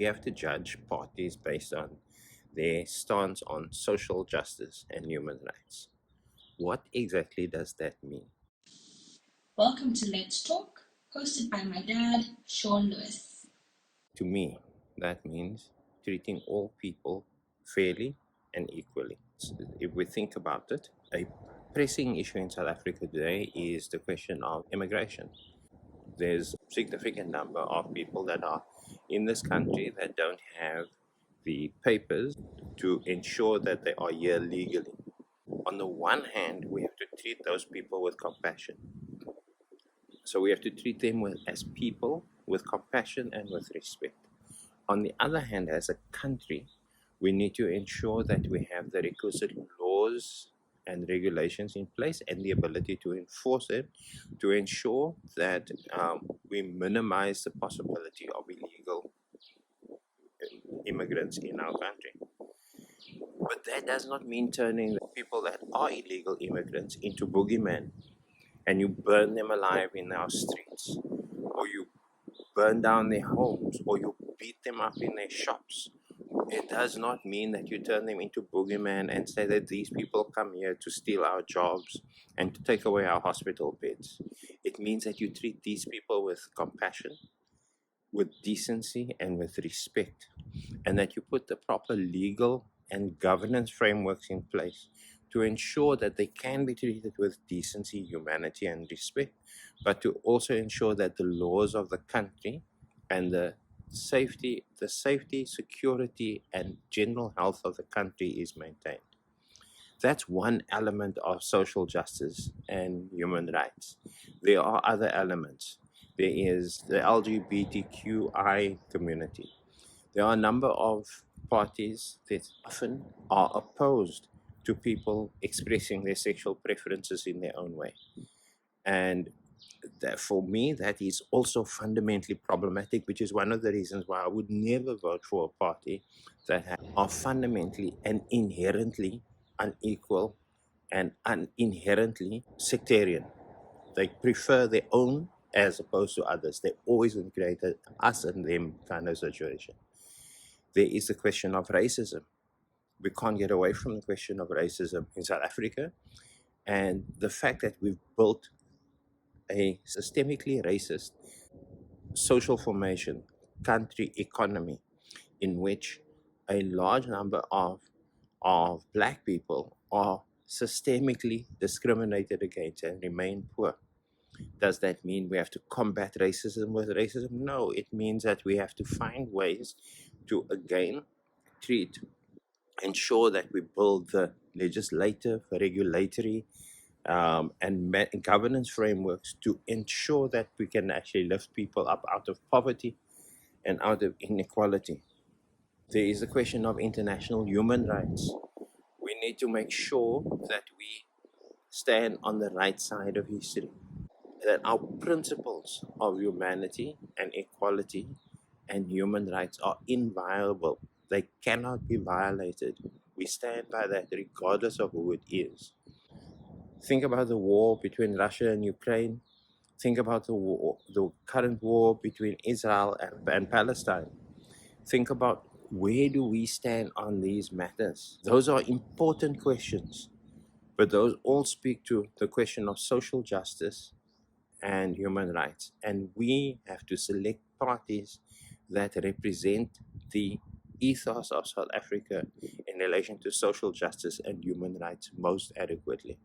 we have to judge parties based on their stance on social justice and human rights. What exactly does that mean? Welcome to Let's Talk, hosted by my dad, Sean Lewis. To me, that means treating all people fairly and equally. So if we think about it, a pressing issue in South Africa today is the question of immigration. There's a significant number of people that are in this country that don't have the papers to ensure that they are here legally. On the one hand, we have to treat those people with compassion. So we have to treat them as people with compassion and with respect. On the other hand, as a country, we need to ensure that we have the requisite laws and regulations in place and the ability to enforce it to ensure that we minimize the possibility of illegal immigrants in our country. But that does not mean turning people that are illegal immigrants into boogeymen and you burn them alive in our streets, or you burn down their homes, or you beat them up in their shops. It does not mean that you turn them into boogeymen and say that these people come here to steal our jobs and to take away our hospital beds. It means that you treat these people with compassion, with decency, and with respect, and that you put the proper legal and governance frameworks in place to ensure that they can be treated with decency, humanity, and respect, but to also ensure that the laws of the country and the safety, security, and general health of the country is maintained. That's one element of social justice and human rights. There are other elements. There is the LGBTQI community. There are a number of parties that often are opposed to people expressing their sexual preferences in their own way. And that, for me, that is also fundamentally problematic, which is one of the reasons why I would never vote for a party that are fundamentally and inherently unequal and inherently sectarian. They prefer their own as opposed to others. They always create a us and them kind of situation. There is the question of racism. We can't get away from the question of racism in South Africa, and the fact that we've built a systemically racist social formation, country economy, in which a large number of black people are systemically discriminated against and remain poor. Does that mean we have to combat racism with racism? No, it means that we have to find ways to again ensure that we build the legislative, regulatory, and governance frameworks to ensure that we can actually lift people up out of poverty and out of inequality. There is the question of international human rights. We need to make sure that we stand on the right side of history, that our principles of humanity and equality and human rights are inviolable. They cannot be violated. We stand by that regardless of who it is. Think about the war between Russia and Ukraine. Think about the current war between Israel and Palestine. Think about where do we stand on these matters. Those are important questions, but those all speak to the question of social justice and human rights. And we have to select parties that represent the ethos of South Africa in relation to social justice and human rights most adequately.